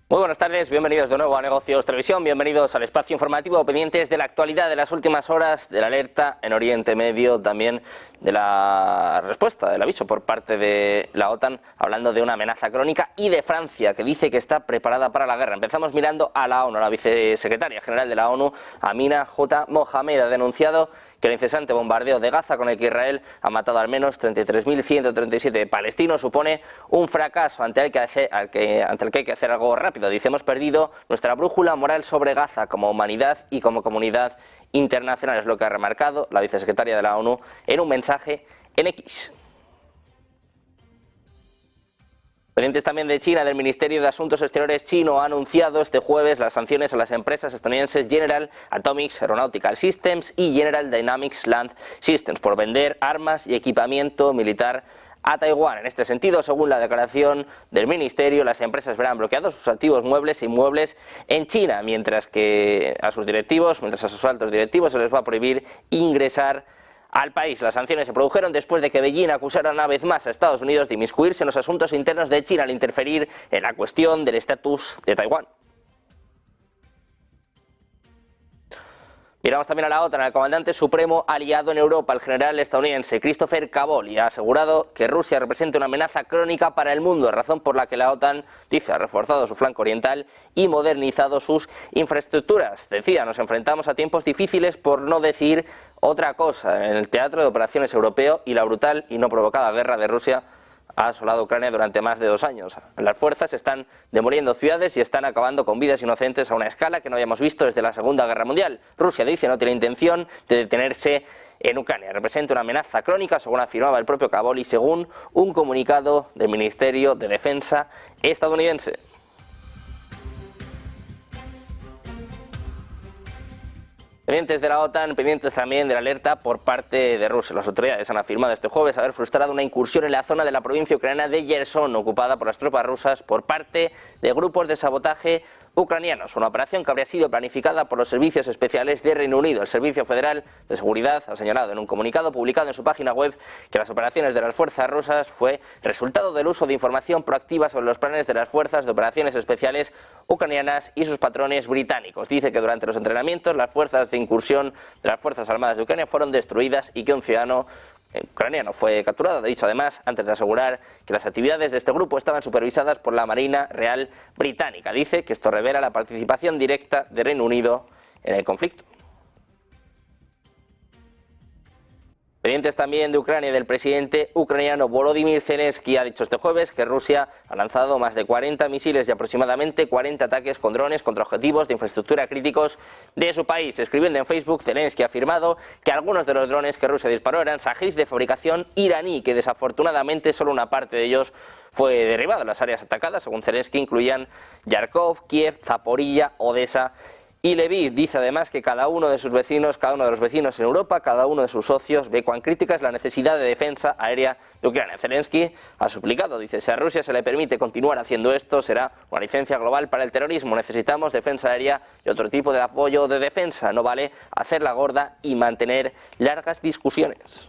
Muy buenas tardes, bienvenidos de nuevo a Negocios Televisión, bienvenidos al espacio informativo, pendientes de la actualidad de las últimas horas, de la alerta en Oriente Medio, también de la respuesta, del aviso por parte de la OTAN, hablando de una amenaza crónica, y de Francia, que dice que está preparada para la guerra. Empezamos mirando a la ONU. La vicesecretaria general de la ONU, Amina J. Mohamed, ha denunciado que el incesante bombardeo de Gaza, con el que Israel ha matado al menos 33.137 palestinos, supone un fracaso ante el que hay que hacer algo rápido. Dice: hemos perdido nuestra brújula moral sobre Gaza como humanidad y como comunidad internacional. Es lo que ha remarcado la vicesecretaria de la ONU en un mensaje en X. Pendientes también de China, del Ministerio de Asuntos Exteriores chino ha anunciado este jueves las sanciones a las empresas estadounidenses General Atomics Aeronautical Systems y General Dynamics Land Systems por vender armas y equipamiento militar a Taiwán. En este sentido, según la declaración del Ministerio, las empresas verán bloqueados sus activos muebles e inmuebles en China, mientras a sus altos directivos se les va a prohibir ingresar al país. Las sanciones se produjeron después de que Beijing acusara una vez más a Estados Unidos de inmiscuirse en los asuntos internos de China al interferir en la cuestión del estatus de Taiwán. Miramos también a la OTAN. El comandante supremo aliado en Europa, el general estadounidense Christopher Cavoli, ha asegurado que Rusia representa una amenaza crónica para el mundo, razón por la que la OTAN, dice, ha reforzado su flanco oriental y modernizado sus infraestructuras. Decía: nos enfrentamos a tiempos difíciles, por no decir otra cosa, en el teatro de operaciones europeo, y la brutal y no provocada guerra de Rusia ha asolado Ucrania durante más de 2 años. Las fuerzas están demoliendo ciudades y están acabando con vidas inocentes a una escala que no habíamos visto desde la Segunda Guerra Mundial. Rusia, dice, no tiene intención de detenerse en Ucrania. Representa una amenaza crónica, según afirmaba el propio Cavoli, según un comunicado del Ministerio de Defensa estadounidense. Pendientes de la OTAN, pendientes también de la alerta por parte de Rusia. Las autoridades han afirmado este jueves haber frustrado una incursión en la zona de la provincia ucraniana de Gerson, ocupada por las tropas rusas por parte de grupos de sabotaje ucranianos. Una operación que habría sido planificada por los servicios especiales de Reino Unido. El Servicio Federal de Seguridad ha señalado en un comunicado publicado en su página web que las operaciones de las fuerzas rusas fue resultado del uso de información proactiva sobre los planes de las fuerzas de operaciones especiales ucranianas y sus patrones británicos. Dice que durante los entrenamientos las fuerzas de incursión de las Fuerzas Armadas de Ucrania fueron destruidas y que un ciudadano ucraniano fue capturado. Ha dicho además, antes de asegurar que las actividades de este grupo estaban supervisadas por la Marina Real Británica. Dice que esto revela la participación directa de Reino Unido en el conflicto. Pendientes también de Ucrania y del presidente ucraniano Volodymyr Zelensky, ha dicho este jueves que Rusia ha lanzado más de 40 misiles y aproximadamente 40 ataques con drones contra objetivos de infraestructura críticos de su país. Escribiendo en Facebook, Zelensky ha afirmado que algunos de los drones que Rusia disparó eran Shahid de fabricación iraní, que desafortunadamente solo una parte de ellos fue derribada. Las áreas atacadas, según Zelensky, incluían Kharkov, Kiev, Zaporilla, Odessa y Lviv. Dice además que cada uno de los vecinos en Europa, cada uno de sus socios, ve cuán crítica es la necesidad de defensa aérea de Ucrania. Zelensky ha suplicado, dice: si a Rusia se le permite continuar haciendo esto, será una licencia global para el terrorismo. Necesitamos defensa aérea y otro tipo de apoyo de defensa. No vale hacerla gorda y mantener largas discusiones.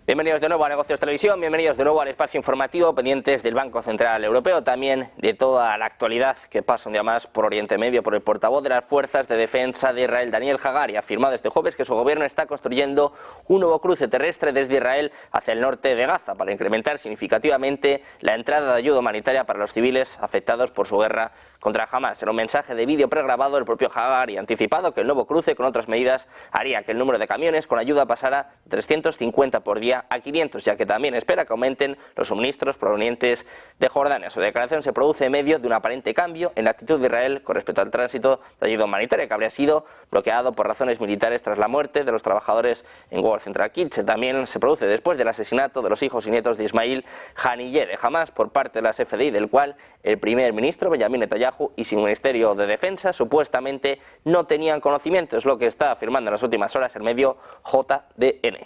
Bienvenidos de nuevo a Negocios Televisión, bienvenidos de nuevo al espacio informativo, pendientes del Banco Central Europeo, también de toda la actualidad que pasa un día más por Oriente Medio por el portavoz de las Fuerzas de Defensa de Israel, Daniel Hagari. Ha afirmado este jueves que su gobierno está construyendo un nuevo cruce terrestre desde Israel hacia el norte de Gaza para incrementar significativamente la entrada de ayuda humanitaria para los civiles afectados por su guerra contra Hamas. En un mensaje de vídeo pregrabado, el propio Hagari ha anticipado que el nuevo cruce, con otras medidas, haría que el número de camiones con ayuda pasara de 350 por día a 500, ya que también espera que aumenten los suministros provenientes de Jordania. Su declaración se produce en medio de un aparente cambio en la actitud de Israel con respecto al tránsito de ayuda humanitaria, que habría sido bloqueado por razones militares tras la muerte de los trabajadores en War Central Kitchen. También se produce después del asesinato de los hijos y nietos de Ismail Haniyeh de Hamas por parte de las FDI, del cual el primer ministro Benjamin Netanyahu y su Ministerio de Defensa supuestamente no tenían conocimiento. Es lo que está afirmando en las últimas horas el medio JDN.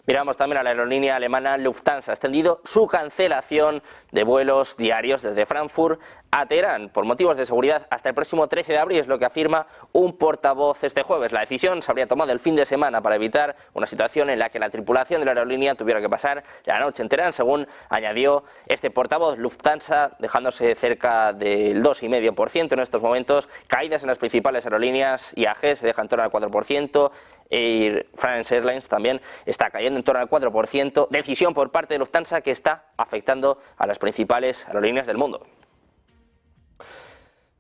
Miramos también a la aerolínea alemana Lufthansa. Ha extendido su cancelación de vuelos diarios desde Frankfurt a Teherán por motivos de seguridad hasta el próximo 13 de abril, es lo que afirma un portavoz este jueves. La decisión se habría tomado el fin de semana para evitar una situación en la que la tripulación de la aerolínea tuviera que pasar la noche en Teherán, según añadió este portavoz. Lufthansa dejándose cerca del 2,5% en estos momentos, caídas en las principales aerolíneas. IAG se deja en torno al 4%, Air France Airlines también está cayendo en torno al 4%, decisión por parte de Lufthansa que está afectando a las principales aerolíneas del mundo.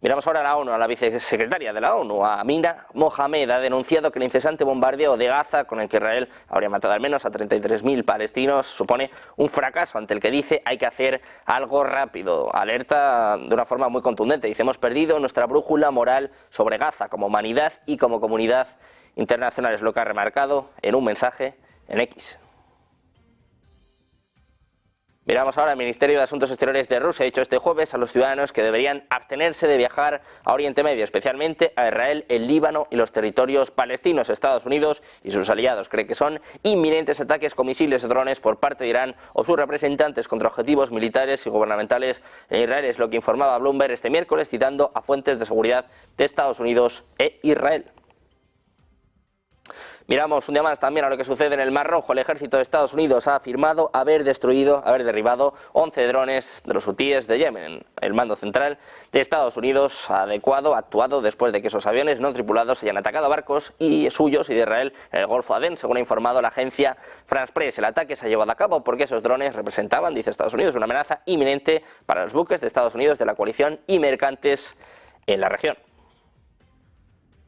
Miramos ahora a la ONU, a la vicesecretaria de la ONU, Amina Mohamed, ha denunciado que el incesante bombardeo de Gaza, con el que Israel habría matado al menos a 33.000 palestinos, supone un fracaso ante el que dice hay que hacer algo rápido. Alerta de una forma muy contundente, dice: hemos perdido nuestra brújula moral sobre Gaza como humanidad y como comunidad internacional, es lo que ha remarcado en un mensaje en X. Miramos ahora al Ministerio de Asuntos Exteriores de Rusia. Ha dicho este jueves a los ciudadanos que deberían abstenerse de viajar a Oriente Medio, especialmente a Israel, el Líbano y los territorios palestinos. Estados Unidos y sus aliados creen que son inminentes ataques con misiles y drones por parte de Irán o sus representantes contra objetivos militares y gubernamentales en Israel, es lo que informaba Bloomberg este miércoles, citando a fuentes de seguridad de Estados Unidos e Israel. Miramos un día más también a lo que sucede en el Mar Rojo. El ejército de Estados Unidos ha afirmado haber derribado 11 drones de los hutíes de Yemen. El mando central de Estados Unidos ha actuado después de que esos aviones no tripulados hayan atacado barcos suyos y de Israel en el Golfo Adén, según ha informado la agencia France Press. El ataque se ha llevado a cabo porque esos drones representaban, dice Estados Unidos, una amenaza inminente para los buques de Estados Unidos, de la coalición y mercantes en la región.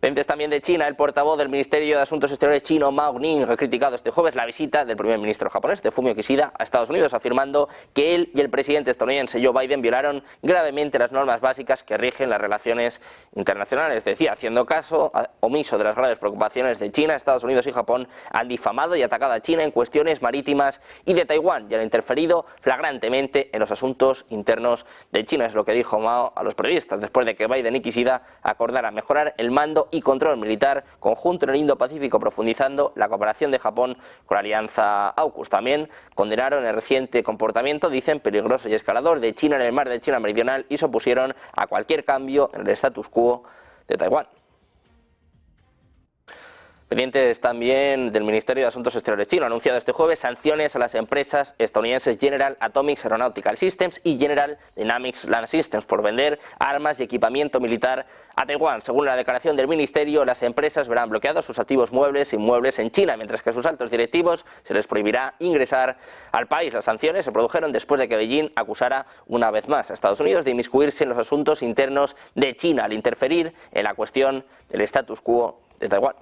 Pendientes también de China, el portavoz del Ministerio de Asuntos Exteriores chino, Mao Ning, ha criticado este jueves la visita del primer ministro japonés, Fumio Kishida, a Estados Unidos, afirmando que él y el presidente estadounidense Joe Biden violaron gravemente las normas básicas que rigen las relaciones internacionales. Decía, haciendo caso omiso de las graves preocupaciones de China, Estados Unidos y Japón han difamado y atacado a China en cuestiones marítimas y de Taiwán y han interferido flagrantemente en los asuntos internos de China, es lo que dijo Mao a los periodistas, después de que Biden y Kishida acordaran mejorar el mando y control militar conjunto en el Indo-Pacífico, profundizando la cooperación de Japón con la alianza AUKUS. También condenaron el reciente comportamiento, dicen, peligroso y escalador de China en el mar de China Meridional y se opusieron a cualquier cambio en el status quo de Taiwán. Pendientes también del Ministerio de Asuntos Exteriores chino, ha anunciado este jueves sanciones a las empresas estadounidenses General Atomics Aeronautical Systems y General Dynamics Land Systems por vender armas y equipamiento militar a Taiwán. Según la declaración del Ministerio, las empresas verán bloqueados sus activos muebles e inmuebles en China, mientras que a sus altos directivos se les prohibirá ingresar al país. Las sanciones se produjeron después de que Beijing acusara una vez más a Estados Unidos de inmiscuirse en los asuntos internos de China al interferir en la cuestión del status quo de Taiwán.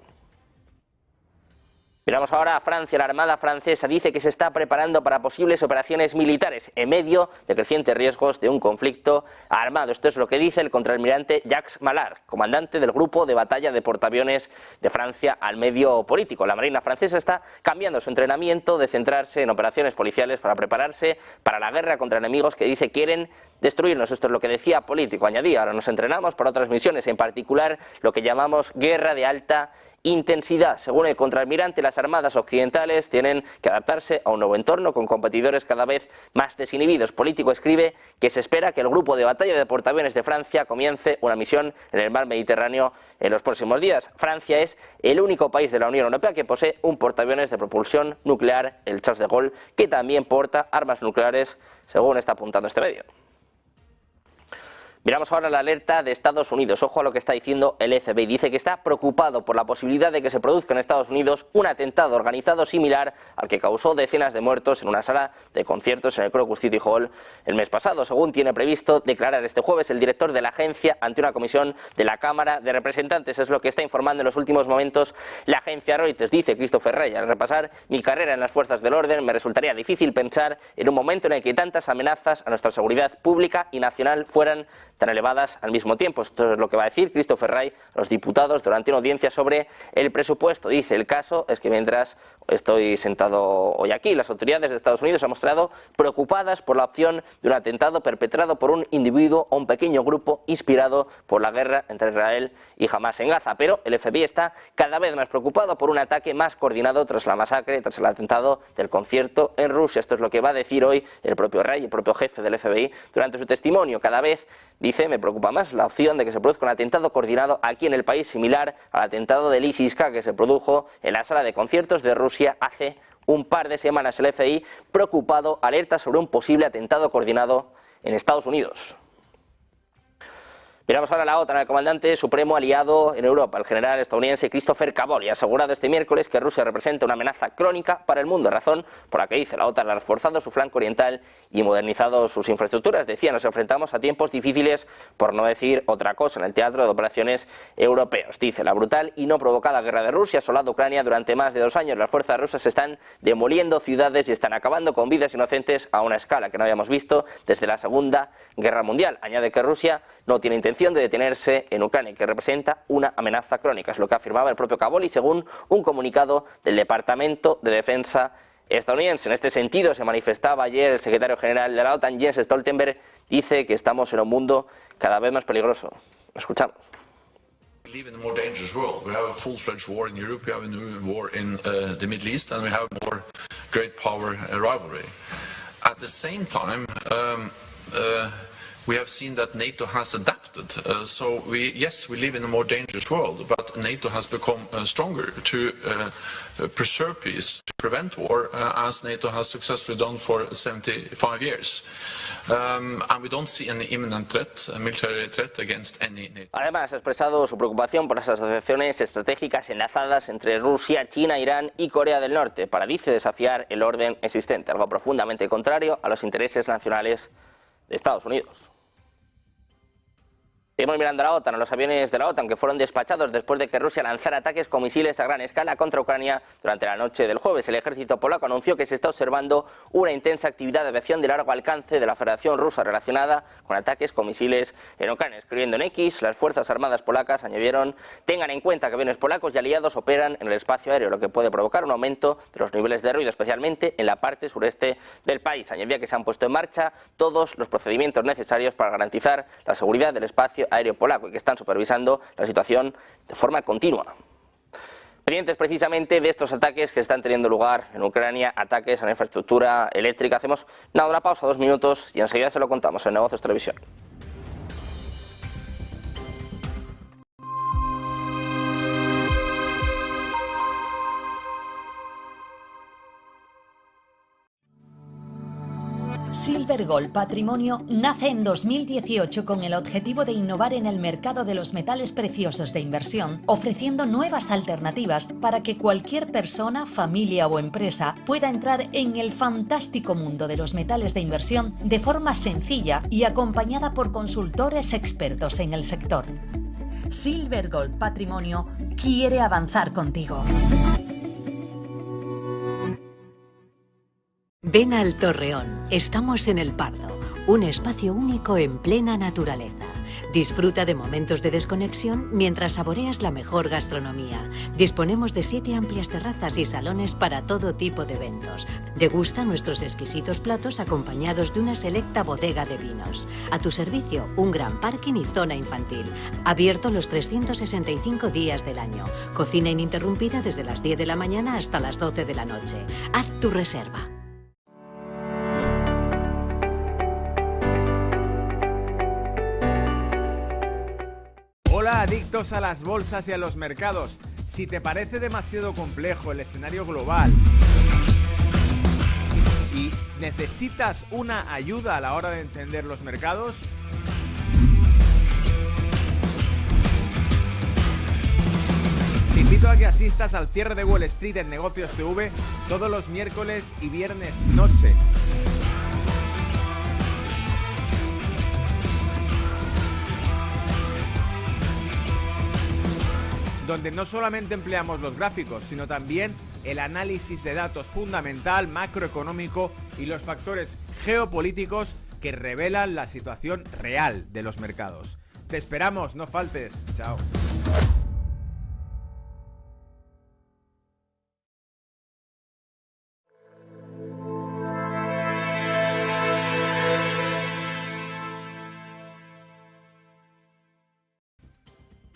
Miramos ahora a Francia. La Armada francesa dice que se está preparando para posibles operaciones militares en medio de crecientes riesgos de un conflicto armado. Esto es lo que dice el contraalmirante Jacques Mallard, comandante del grupo de batalla de portaaviones de Francia al medio político. La Marina francesa está cambiando su entrenamiento de centrarse en operaciones policiales para prepararse para la guerra contra enemigos que dice quieren destruirnos. Esto es lo que decía Político. Añadía, ahora nos entrenamos para otras misiones, en particular lo que llamamos guerra de alta intensidad. Según el contraalmirante, las armadas occidentales tienen que adaptarse a un nuevo entorno con competidores cada vez más desinhibidos. Político escribe que se espera que el grupo de batalla de portaaviones de Francia comience una misión en el mar Mediterráneo en los próximos días. Francia es el único país de la Unión Europea que posee un portaaviones de propulsión nuclear, el Charles de Gaulle, que también porta armas nucleares, según está apuntando este medio. Miramos ahora la alerta de Estados Unidos. Ojo a lo que está diciendo el FBI. Dice que está preocupado por la posibilidad de que se produzca en Estados Unidos un atentado organizado similar al que causó decenas de muertos en una sala de conciertos en el Crocus City Hall el mes pasado, según tiene previsto declarar este jueves el director de la agencia ante una comisión de la Cámara de Representantes. Es lo que está informando en los últimos momentos la agencia Reuters. Dice Christopher Wray, al repasar mi carrera en las fuerzas del orden, me resultaría difícil pensar en un momento en el que tantas amenazas a nuestra seguridad pública y nacional fueran tan elevadas al mismo tiempo. Esto es lo que va a decir Christopher Wray a los diputados durante una audiencia sobre el presupuesto. Dice: el caso es que mientras estoy sentado hoy aquí, las autoridades de Estados Unidos han mostrado preocupadas por la opción de un atentado perpetrado por un individuo o un pequeño grupo inspirado por la guerra entre Israel y Hamás en Gaza. Pero el FBI está cada vez más preocupado por un ataque más coordinado tras la masacre, tras el atentado del concierto en Rusia. Esto es lo que va a decir hoy el propio Wray, el propio jefe del FBI, durante su testimonio. Cada vez, dice, me preocupa más la opción de que se produzca un atentado coordinado aquí en el país, similar al atentado del ISIS-K que se produjo en la sala de conciertos de Rusia hace un par de semanas. El FBI, preocupado, alerta sobre un posible atentado coordinado en Estados Unidos. Miramos ahora a la OTAN. El comandante supremo aliado en Europa, el general estadounidense Christopher Cavoli, ha asegurado este miércoles que Rusia representa una amenaza crónica para el mundo, razón por la que dice la OTAN ha reforzado su flanco oriental y modernizado sus infraestructuras. Decía: nos enfrentamos a tiempos difíciles, por no decir otra cosa, en el teatro de operaciones europeos. Dice: la brutal y no provocada guerra de Rusia ha asolado Ucrania durante más de 2 años. Las fuerzas rusas están demoliendo ciudades y están acabando con vidas inocentes a una escala que no habíamos visto desde la Segunda Guerra Mundial. Añade que Rusia no tiene intención de detenerse en Ucrania, que representa una amenaza crónica. Es lo que afirmaba el propio Cavoli según un comunicado del Departamento de Defensa estadounidense. En este sentido se manifestaba ayer el secretario general de la OTAN, Jens Stoltenberg. Dice que estamos en un mundo cada vez más peligroso. Escuchamos. We live in a more dangerous world. We have a full-fledged war in Europe, we have a new war in the Middle East, and we have more great power rivalry. At the same time, we have seen that NATO has adapted. So we live in a more dangerous world, but NATO has become stronger to preserve peace, to prevent war, as NATO has successfully done for 75 years. And we don't see any imminent threat, military threat against any NATO. Además, ha expresado su preocupación por las asociaciones estratégicas enlazadas entre Rusia, China, Irán y Corea del Norte para, dice, desafiar el orden existente, algo profundamente contrario a los intereses nacionales de Estados Unidos. Seguimos mirando a la OTAN, a los aviones de la OTAN que fueron despachados después de que Rusia lanzara ataques con misiles a gran escala contra Ucrania durante la noche del jueves. El ejército polaco anunció que se está observando una intensa actividad de aviación de largo alcance de la Federación Rusa relacionada con ataques con misiles en Ucrania. Escribiendo en X, las Fuerzas Armadas polacas añadieron: tengan en cuenta que aviones polacos y aliados operan en el espacio aéreo, lo que puede provocar un aumento de los niveles de ruido, especialmente en la parte sureste del país. Añadía que se han puesto en marcha todos los procedimientos necesarios para garantizar la seguridad del espacio aéreo polaco y que están supervisando la situación de forma continua. Pendientes precisamente de estos ataques que están teniendo lugar en Ucrania, ataques a la infraestructura eléctrica. Hacemos una pausa, 2 minutos, y enseguida se lo contamos en Negocios Televisión. Silver Gold Patrimonio nace en 2018 con el objetivo de innovar en el mercado de los metales preciosos de inversión, ofreciendo nuevas alternativas para que cualquier persona, familia o empresa pueda entrar en el fantástico mundo de los metales de inversión de forma sencilla y acompañada por consultores expertos en el sector. Silver Gold Patrimonio quiere avanzar contigo. Ven al Torreón, estamos en El Pardo, un espacio único en plena naturaleza. Disfruta de momentos de desconexión mientras saboreas la mejor gastronomía. Disponemos de 7 amplias terrazas y salones para todo tipo de eventos. Degusta nuestros exquisitos platos acompañados de una selecta bodega de vinos. A tu servicio, un gran parking y zona infantil. Abierto los 365 días del año. Cocina ininterrumpida desde las 10 de la mañana hasta las 12 de la noche. Haz tu reserva. Hola, adictos a las bolsas y a los mercados. Si te parece demasiado complejo el escenario global y necesitas una ayuda a la hora de entender los mercados, te invito a que asistas al cierre de Wall Street en Negocios TV todos los miércoles y viernes noche. Donde no solamente empleamos los gráficos, sino también el análisis de datos fundamental, macroeconómico y los factores geopolíticos que revelan la situación real de los mercados. Te esperamos, no faltes. Chao.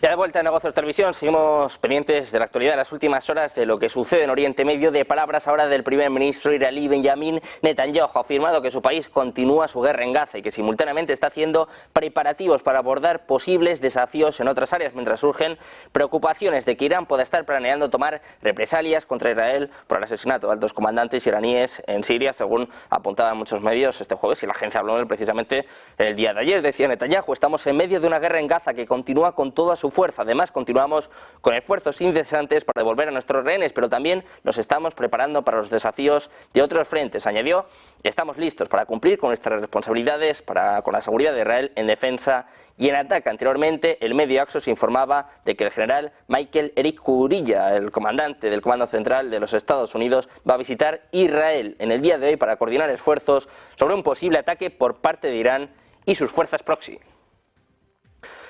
Ya de vuelta en Negocios Televisión, seguimos pendientes de la actualidad de las últimas horas, de lo que sucede en Oriente Medio, de palabras ahora del primer ministro israelí Benjamin Netanyahu. Ha afirmado que su país continúa su guerra en Gaza y que simultáneamente está haciendo preparativos para abordar posibles desafíos en otras áreas, mientras surgen preocupaciones de que Irán pueda estar planeando tomar represalias contra Israel por el asesinato de altos comandantes iraníes en Siria, según apuntaban muchos medios este jueves, y la agencia Bloomberg precisamente el día de ayer. Decía Netanyahu: estamos en medio de una guerra en Gaza que continúa con toda su fuerza. Además, continuamos con esfuerzos incesantes para devolver a nuestros rehenes, pero también nos estamos preparando para los desafíos de otros frentes. Añadió: estamos listos para cumplir con nuestras responsabilidades con la seguridad de Israel en defensa y en ataque. Anteriormente, el medio Axios informaba de que el general Michael Eric Kurilla, el comandante del Comando Central de los Estados Unidos, va a visitar Israel en el día de hoy para coordinar esfuerzos sobre un posible ataque por parte de Irán y sus fuerzas proxy.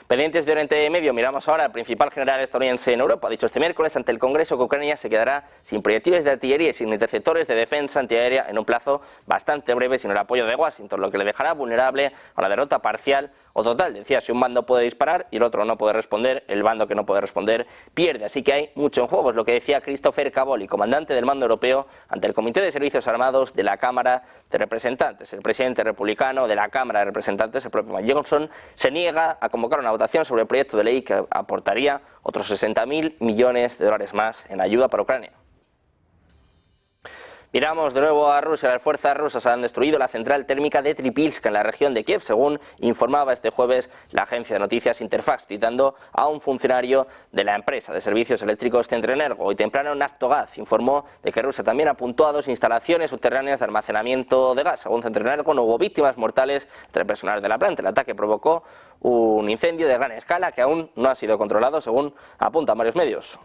Pendientes de Oriente Medio, miramos ahora al principal general estadounidense en Europa. Ha dicho este miércoles ante el Congreso que Ucrania se quedará sin proyectiles de artillería y sin interceptores de defensa antiaérea en un plazo bastante breve sin el apoyo de Washington, lo que le dejará vulnerable a la derrota parcial o total. Decía: si un bando puede disparar y el otro no puede responder, el bando que no puede responder pierde. Así que hay mucho en juego, es lo que decía Christopher Cavoli, comandante del mando europeo, ante el Comité de Servicios Armados de la Cámara de Representantes. El presidente republicano de la Cámara de Representantes, el propio Mike Johnson, se niega a convocar una votación sobre el proyecto de ley que aportaría otros 60.000 millones de dólares más en ayuda para Ucrania. Miramos de nuevo a Rusia. Las fuerzas rusas han destruido la central térmica de Tripilsk en la región de Kiev, según informaba este jueves la agencia de noticias Interfax, citando a un funcionario de la empresa de servicios eléctricos Centrenergo. Hoy temprano, Naftogaz informó de que Rusia también apuntó a 2 instalaciones subterráneas de almacenamiento de gas. Según Centrenergo, no hubo víctimas mortales entre el personal de la planta. El ataque provocó un incendio de gran escala que aún no ha sido controlado, según apuntan varios medios.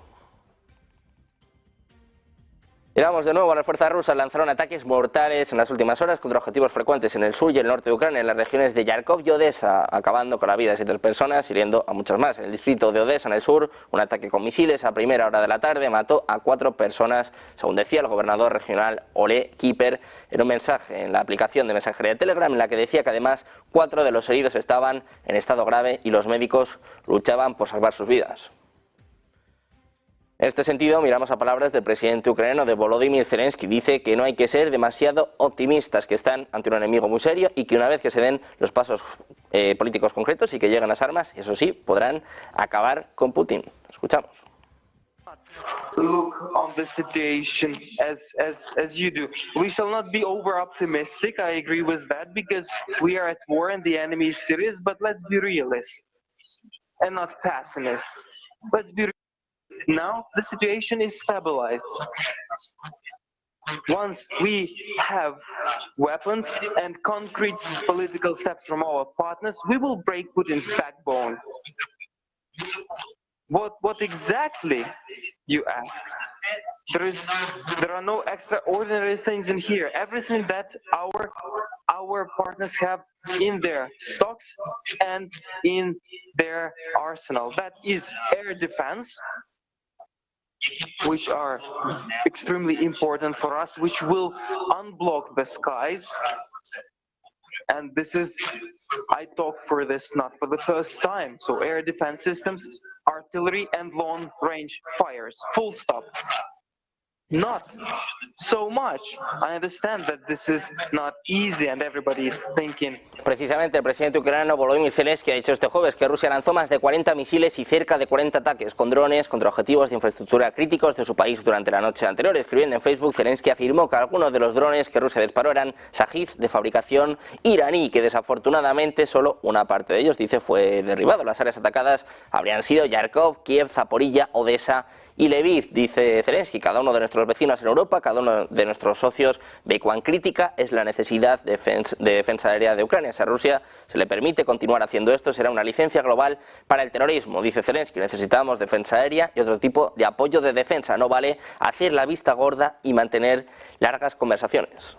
Miramos de nuevo a las fuerzas rusas. Lanzaron ataques mortales en las últimas horas contra objetivos frecuentes en el sur y el norte de Ucrania, en las regiones de Yarkov y Odessa, acabando con la vida de 7 personas, hiriendo a muchas más. En el distrito de Odessa, en el sur, un ataque con misiles a primera hora de la tarde mató a 4 personas, según decía el gobernador regional Ole Kiper en un mensaje en la aplicación de mensajería de Telegram, en la que decía que además 4 de los heridos estaban en estado grave y los médicos luchaban por salvar sus vidas. En este sentido, miramos a palabras del presidente ucraniano de Volodymyr Zelensky. Dice que no hay que ser demasiado optimistas, que están ante un enemigo muy serio y que una vez que se den los pasos políticos concretos y que lleguen las armas, eso sí, podrán acabar con Putin. Escuchamos. Look on the situation as you do. We shall not be over optimistic. I agree with that because we are at war and the enemy is serious. But let's be realists and not pessimists. Let's be. Now the situation is stabilized. Once we have weapons and concrete political steps from our partners, we will break Putin's backbone. What exactly, you ask? There are no extraordinary things in here. Everything that our partners have in their stocks and in their arsenal. That is air defense, which are extremely important for us, which will unblock the skies. And this is, I talk for this not for the first time. So air defense systems, artillery and long-range fires, full stop. Not so much. I understand that this is not easy and everybody is thinking. Precisamente el presidente ucraniano Volodymyr Zelensky ha dicho este jueves que Rusia lanzó más de 40 misiles y cerca de 40 ataques con drones contra objetivos de infraestructura críticos de su país durante la noche anterior. Escribiendo en Facebook, Zelensky afirmó que algunos de los drones que Rusia disparó eran Shahid de fabricación iraní, que desafortunadamente solo una parte de ellos, dice, fue derribado. Las áreas atacadas habrían sido Yarkov, Kiev, Zaporilla, Odessa y Lviv, dice Zelensky. Cada uno de nuestros vecinos en Europa, cada uno de nuestros socios ve cuán crítica es la necesidad de defensa aérea de Ucrania. Si a Rusia se le permite continuar haciendo esto, será una licencia global para el terrorismo, dice Zelensky. Necesitamos defensa aérea y otro tipo de apoyo de defensa. No vale hacer la vista gorda y mantener largas conversaciones.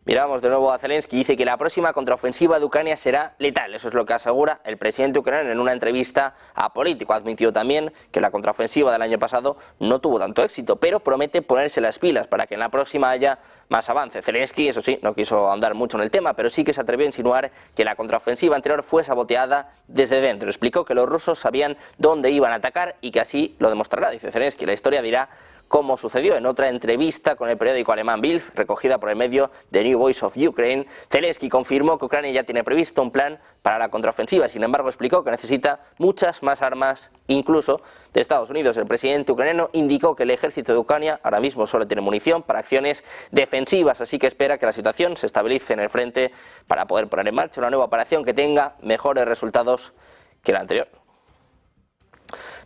Miramos de nuevo a Zelensky, dice que la próxima contraofensiva de Ucrania será letal. Eso es lo que asegura el presidente ucraniano en una entrevista a Político. Ha admitido también que la contraofensiva del año pasado no tuvo tanto éxito, pero promete ponerse las pilas para que en la próxima haya más avance. Zelensky, eso sí, no quiso ahondar mucho en el tema, pero sí que se atrevió a insinuar que la contraofensiva anterior fue saboteada desde dentro. Explicó que los rusos sabían dónde iban a atacar y que así lo demostrará. Dice Zelensky, la historia dirá como sucedió. En otra entrevista con el periódico alemán Bild, recogida por el medio The New Voice of Ukraine, Zelensky confirmó que Ucrania ya tiene previsto un plan para la contraofensiva. Sin embargo, explicó que necesita muchas más armas, incluso de Estados Unidos. El presidente ucraniano indicó que el ejército de Ucrania ahora mismo solo tiene munición para acciones defensivas, así que espera que la situación se estabilice en el frente para poder poner en marcha una nueva operación que tenga mejores resultados que la anterior.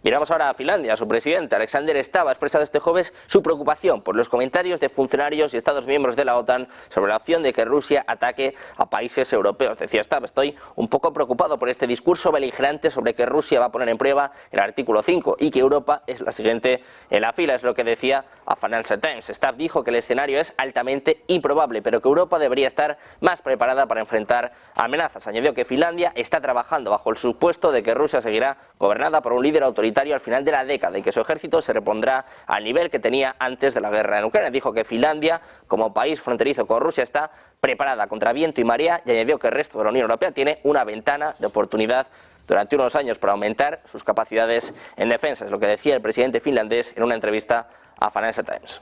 Miramos ahora a Finlandia. Su presidente, Alexander Stubb, ha expresado este jueves su preocupación por los comentarios de funcionarios y Estados miembros de la OTAN sobre la opción de que Rusia ataque a países europeos. Decía Stubb, estoy un poco preocupado por este discurso beligerante sobre que Rusia va a poner en prueba el artículo 5 y que Europa es la siguiente en la fila, es lo que decía a Financial Times. Stubb dijo que el escenario es altamente improbable, pero que Europa debería estar más preparada para enfrentar amenazas. Añadió que Finlandia está trabajando bajo el supuesto de que Rusia seguirá gobernada por un líder autoritario al final de la década y que su ejército se repondrá al nivel que tenía antes de la guerra en Ucrania. Dijo que Finlandia, como país fronterizo con Rusia, está preparada contra viento y marea y añadió que el resto de la Unión Europea tiene una ventana de oportunidad durante unos años para aumentar sus capacidades en defensa. Es lo que decía el presidente finlandés en una entrevista a Financial Times.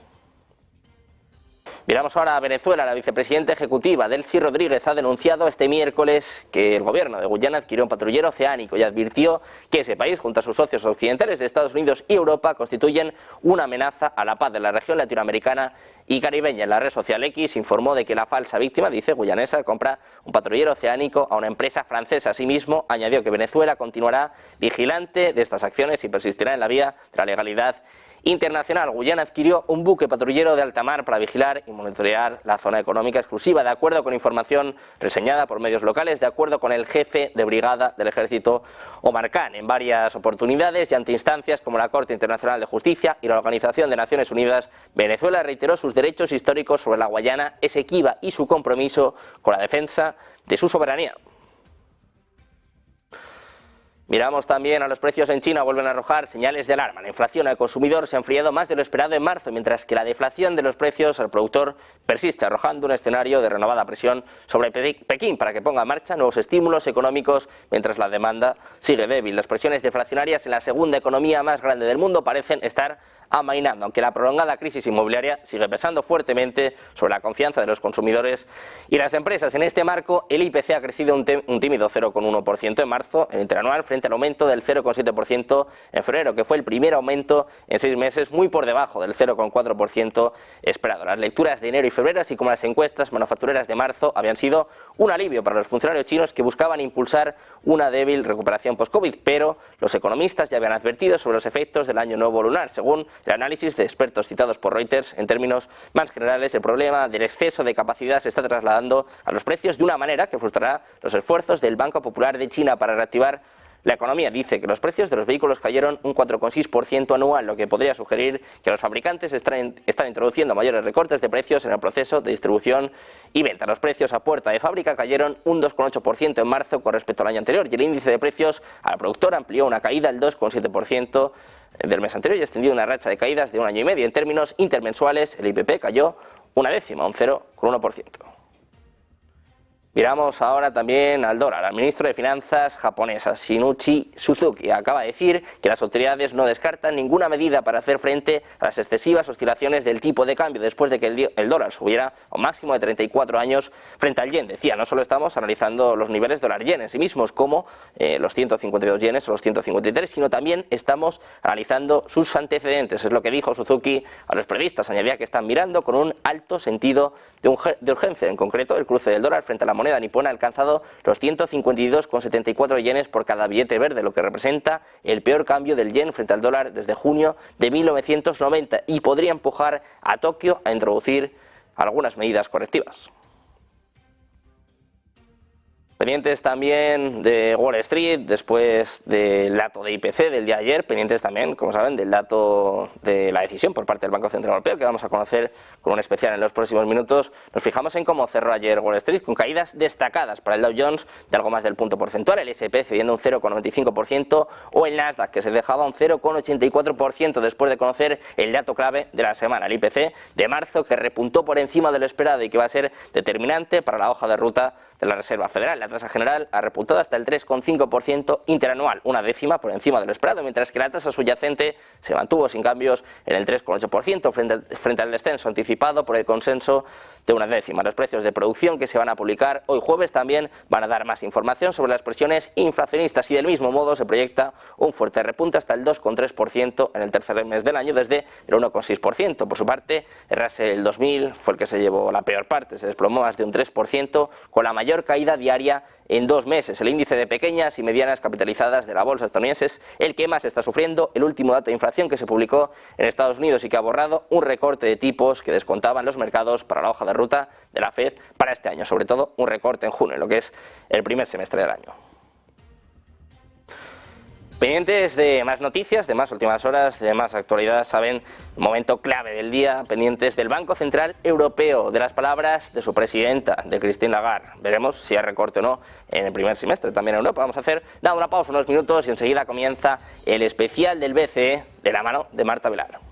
Miramos ahora a Venezuela. La vicepresidenta ejecutiva Delcy Rodríguez ha denunciado este miércoles que el gobierno de Guyana adquirió un patrullero oceánico y advirtió que ese país, junto a sus socios occidentales de Estados Unidos y Europa, constituyen una amenaza a la paz de la región latinoamericana y caribeña. En la red social X informó de que la falsa víctima, dice, guyanesa, compra un patrullero oceánico a una empresa francesa. Asimismo, añadió que Venezuela continuará vigilante de estas acciones y persistirá en la vía de la legalidad internacional. Guyana adquirió un buque patrullero de alta mar para vigilar y monitorear la zona económica exclusiva, de acuerdo con información reseñada por medios locales, de acuerdo con el jefe de brigada del ejército, Omar Khan. En varias oportunidades y ante instancias como la Corte Internacional de Justicia y la Organización de Naciones Unidas, Venezuela reiteró sus derechos históricos sobre la Guayana Esequiba y su compromiso con la defensa de su soberanía. Miramos también a los precios en China, vuelven a arrojar señales de alarma. La inflación al consumidor se ha enfriado más de lo esperado en marzo, mientras que la deflación de los precios al productor persiste, arrojando un escenario de renovada presión sobre Pekín para que ponga en marcha nuevos estímulos económicos mientras la demanda sigue débil. Las presiones deflacionarias en la segunda economía más grande del mundo parecen estar amainando, aunque la prolongada crisis inmobiliaria sigue pesando fuertemente sobre la confianza de los consumidores y las empresas. En este marco, el IPC ha crecido un tímido 0,1% en marzo, el interanual, frente al aumento del 0,7% en febrero, que fue el primer aumento en 6 meses, muy por debajo del 0,4% esperado. Las lecturas de enero y febrero, así como las encuestas manufactureras de marzo, habían sido un alivio para los funcionarios chinos que buscaban impulsar una débil recuperación post-COVID, pero los economistas ya habían advertido sobre los efectos del año nuevo lunar. Según el análisis de expertos citados por Reuters, en términos más generales, el problema del exceso de capacidad se está trasladando a los precios de una manera que frustrará los esfuerzos del Banco Popular de China para reactivar la economía. Dice que los precios de los vehículos cayeron un 4,6% anual, lo que podría sugerir que los fabricantes están introduciendo mayores recortes de precios en el proceso de distribución y venta. Los precios a puerta de fábrica cayeron un 2,8% en marzo con respecto al año anterior y el índice de precios al productor amplió una caída del 2,7% del mes anterior y extendió una racha de caídas de un año y medio. En términos intermensuales, el IPP cayó una décima, un 0,1%. Miramos ahora también al dólar. El ministro de Finanzas japonesa, Shinichi Suzuki, acaba de decir que las autoridades no descartan ninguna medida para hacer frente a las excesivas oscilaciones del tipo de cambio después de que el dólar subiera a un máximo de 34 años frente al yen. Decía, no solo estamos analizando los niveles dólar-yen en sí mismos, como los 152 yenes o los 153, sino también estamos analizando sus antecedentes. Es lo que dijo Suzuki a los periodistas. Añadía que están mirando con un alto sentido de urgencia. En concreto, el cruce del dólar frente a la moneda nipona ha alcanzado los 152,74 yenes por cada billete verde, lo que representa el peor cambio del yen frente al dólar desde junio de 1990 y podría empujar a Tokio a introducir algunas medidas correctivas. Pendientes también de Wall Street, después del dato de IPC del día de ayer, pendientes también, como saben, del dato de la decisión por parte del Banco Central Europeo, que vamos a conocer con un especial en los próximos minutos. Nos fijamos en cómo cerró ayer Wall Street, con caídas destacadas para el Dow Jones de algo más del punto porcentual, el S&P cediendo un 0,95% o el Nasdaq, que se dejaba un 0,84% después de conocer el dato clave de la semana, el IPC de marzo, que repuntó por encima de lo esperado y que va a ser determinante para la hoja de ruta de la Reserva Federal. La tasa general ha repuntado hasta el 3,5% interanual, una décima por encima de lo esperado, mientras que la tasa subyacente se mantuvo sin cambios en el 3,8% frente al descenso anticipado por el consenso de una décima. Los precios de producción que se van a publicar hoy jueves también van a dar más información sobre las presiones inflacionistas y del mismo modo se proyecta un fuerte repunte hasta el 2,3% en el tercer mes del año desde el 1,6%. Por su parte, el Russell 2000 fue el que se llevó la peor parte, se desplomó más de un 3% con la mayor caída diaria en 2 meses. El índice de pequeñas y medianas capitalizadas de la bolsa estadounidense es el que más está sufriendo el último dato de inflación que se publicó en Estados Unidos y que ha borrado un recorte de tipos que descontaban los mercados para la hoja de ruta de la Fed para este año, sobre todo un recorte en junio, en lo que es el primer semestre del año. Pendientes de más noticias, de más últimas horas, de más actualidad, saben, momento clave del día, pendientes del Banco Central Europeo, de las palabras de su presidenta, de Christine Lagarde. Veremos si hay recorte o no en el primer semestre también en Europa. Vamos a hacer una pausa, unos minutos y enseguida comienza el especial del BCE de la mano de Marta Velar.